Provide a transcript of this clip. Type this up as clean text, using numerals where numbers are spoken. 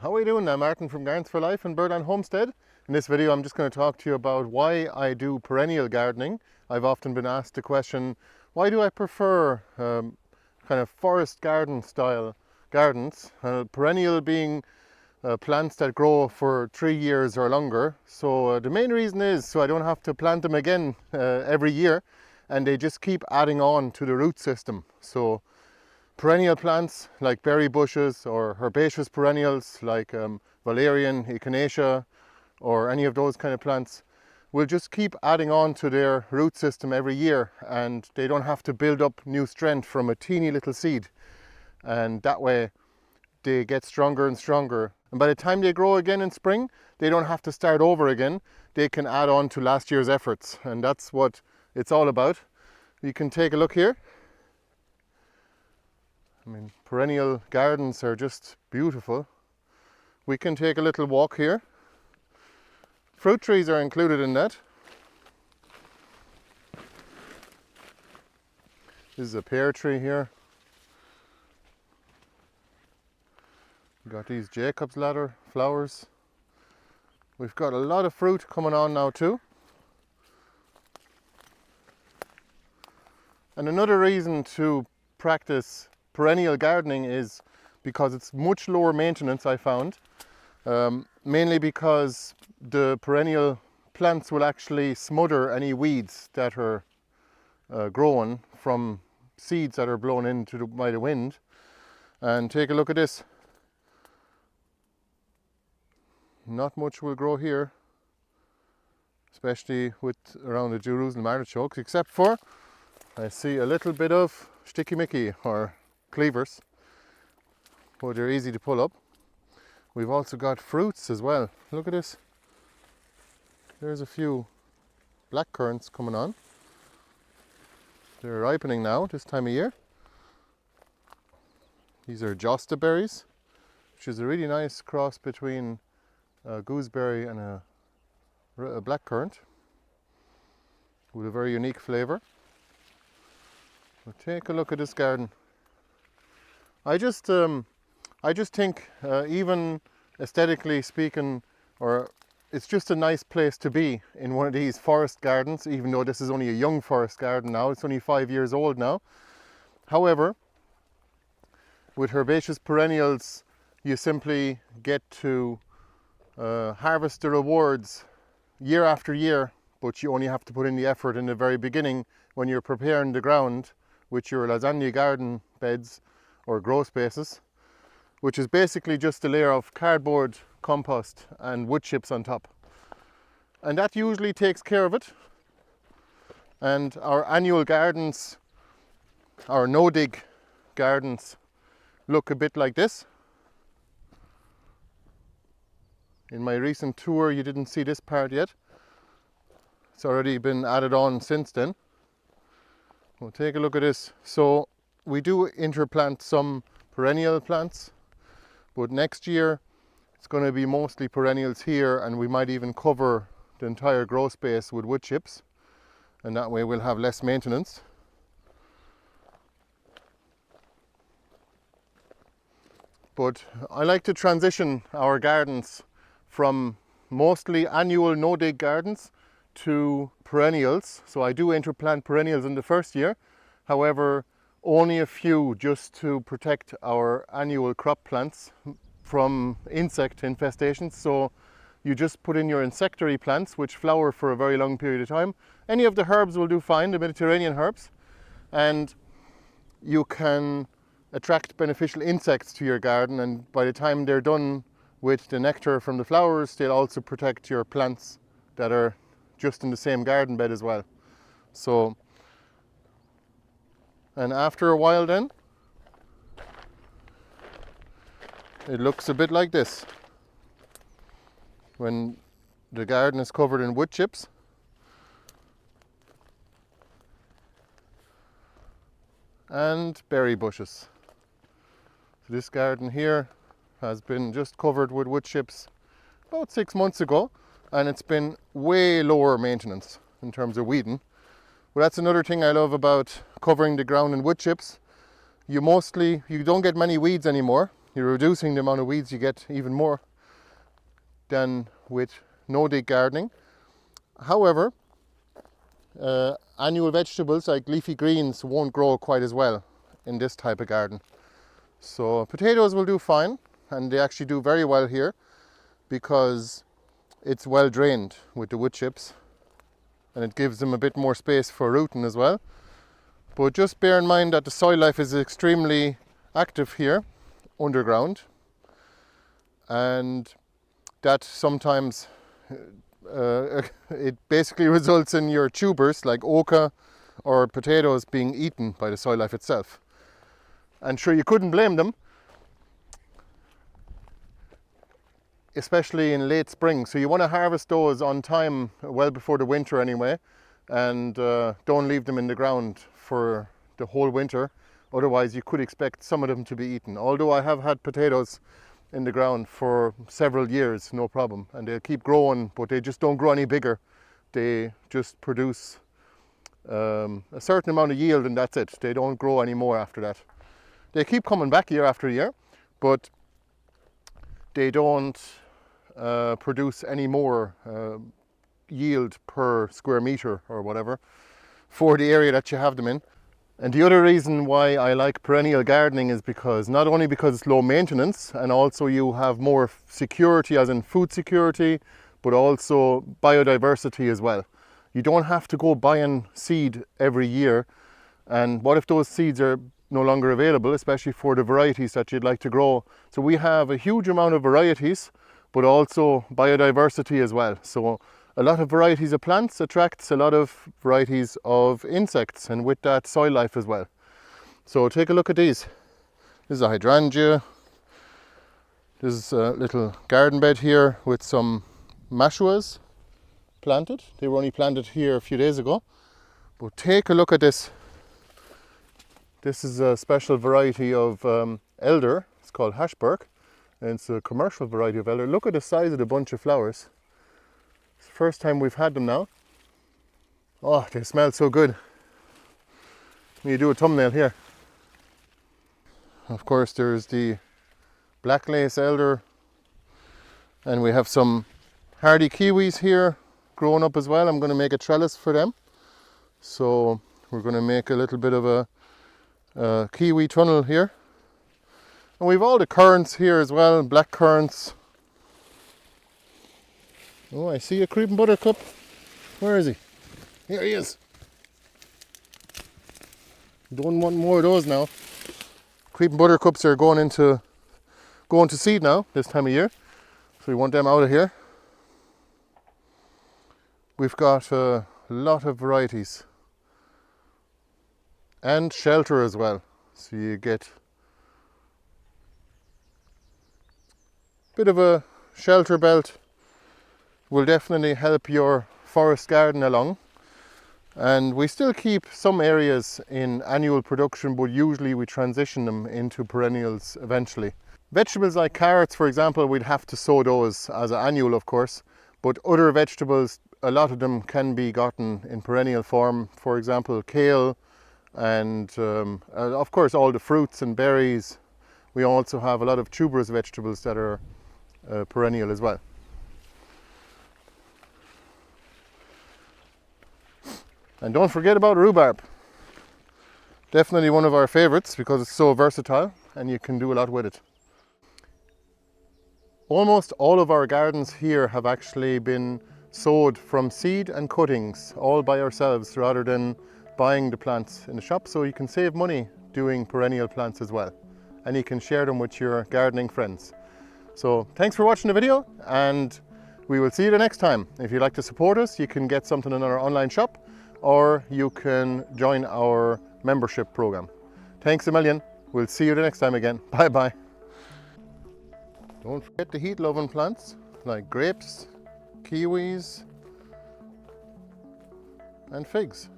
How are you doing? I'm Martin from Gardens for Life and Birdland Homestead. In this video I'm just going to talk to you about why I do perennial gardening. I've often been asked the question, why do I prefer kind of forest garden style gardens? Perennial being plants that grow for 3 years or longer. So the main reason is so I don't have to plant them again every year, and they just keep adding on to the root system. So perennial plants like berry bushes or herbaceous perennials like valerian, echinacea, or any of those kind of plants will just keep adding on to their root system every year, and they don't have to build up new strength from a teeny little seed, and that way they get stronger and stronger. And by the time they grow again in spring, they don't have to start over again. They can add on to last year's efforts, and that's what it's all about. You can take a look here. I mean, perennial gardens are just beautiful. We can take a little walk here. Fruit trees are included in that. This is a pear tree here. We've got these Jacob's ladder flowers. We've got a lot of fruit coming on now too. And another reason to practice perennial gardening is because it's much lower maintenance, I found. Mainly because the perennial plants will actually smother any weeds that are growing from seeds that are blown into by the wind. And take a look at this. Not much will grow here, especially with around the Jerusalem artichokes, except for I see a little bit of sticky Mickey or cleavers, but they're easy to pull up. We've also got fruits as well. Look at this. There's a few black currants coming on. They're ripening now this time of year. These are Josta berries, which is a really nice cross between a gooseberry and a black currant with a very unique flavour. Well, take a look at this garden. I just think even aesthetically speaking, or it's just a nice place to be in one of these forest gardens, even though this is only a young forest garden now. It's only 5 years old now. However, with herbaceous perennials, you simply get to harvest the rewards year after year, but you only have to put in the effort in the very beginning when you're preparing the ground with your lasagna garden beds or grow spaces, which is basically just a layer of cardboard, compost and wood chips on top. And that usually takes care of it. And our annual gardens, our no-dig gardens, look a bit like this. In my recent tour you didn't see this part yet. It's already been added on since then. We'll take a look at this. So we do interplant some perennial plants, but next year it's going to be mostly perennials here, and we might even cover the entire grow space with wood chips, and that way we'll have less maintenance. But I like to transition our gardens from mostly annual no-dig gardens to perennials. So I do interplant perennials in the first year. However, only a few, just to protect our annual crop plants from insect infestations. So you just put in your insectary plants, which flower for a very long period of time. Any of the herbs will do fine, the Mediterranean herbs, and you can attract beneficial insects to your garden, and by the time they're done with the nectar from the flowers, they'll also protect your plants that are just in the same garden bed as well. So, and after a while then, it looks a bit like this. When the garden is covered in wood chips, and berry bushes. So this garden here has been just covered with wood chips about 6 months ago, and it's been way lower maintenance in terms of weeding. But that's another thing I love about covering the ground in wood chips. You don't get many weeds anymore. you're reducing the amount of weeds you get even more than with no-dig gardening. However, annual vegetables like leafy greens won't grow quite as well in this type of garden. So potatoes will do fine, and they actually do very well here because it's well drained with the wood chips, and it gives them a bit more space for rooting as well. But just bear in mind that the soil life is extremely active here underground, and that sometimes it basically results in your tubers like oca or potatoes being eaten by the soil life itself. And sure, you couldn't blame them, especially in late spring. So you want to harvest those on time, well before the winter anyway, and don't leave them in the ground for the whole winter. Otherwise you could expect some of them to be eaten. Although I have had potatoes in the ground for several years, no problem, and they'll keep growing, but they just don't grow any bigger. They just produce a certain amount of yield, and that's it. They don't grow anymore after that. They keep coming back year after year, but they don't produce any more yield per square meter or whatever for the area that you have them in. And the other reason why I like perennial gardening is because not only because it's low maintenance, and also you have more security, as in food security, but also biodiversity as well. You don't have to go buying seed every year, and what if those seeds are no longer available, especially for the varieties that you'd like to grow. So we have a huge amount of varieties, but also biodiversity as well. So a lot of varieties of plants attracts a lot of varieties of insects, and with that soil life as well. So take a look at these. This is a hydrangea. This is a little garden bed here with some mashuas planted. They were only planted here a few days ago. But take a look at this. This is a special variety of elder. It's called Hashberg, and it's a commercial variety of elder. Look at the size of the bunch of flowers. It's the first time we've had them now. Oh, they smell so good. Let me do a thumbnail here. Of course, there's the black lace elder, and we have some hardy kiwis here growing up as well. I'm going to make a trellis for them. So we're going to make a little bit of a kiwi tunnel here, and we've all the currants here as well, black currants. Oh, I see a creeping buttercup. Where is he? Here he is. Don't want more of those now. Creeping buttercups are going to seed now this time of year, so we want them out of here. We've got a lot of varieties and shelter as well, so you get a bit of a shelter belt. Will definitely help your forest garden along. And we still keep some areas in annual production, but usually we transition them into perennials eventually. Vegetables like carrots, for example, we'd have to sow those as an annual, of course, but other vegetables, a lot of them can be gotten in perennial form. For example, kale, and of course all the fruits and berries. We also have a lot of tuberous vegetables that are perennial as well. And don't forget about rhubarb. Definitely one of our favorites because it's so versatile and you can do a lot with it. Almost all of our gardens here have actually been sowed from seed and cuttings, all by ourselves, rather than buying the plants in the shop. So you can save money doing perennial plants as well, and you can share them with your gardening friends. So thanks for watching the video, and we will see you the next time. If you'd like to support us, you can get something in our online shop, or you can join our membership program. Thanks a million. We'll see you the next time again. Bye bye. Don't forget the heat-loving plants like grapes, kiwis, and figs.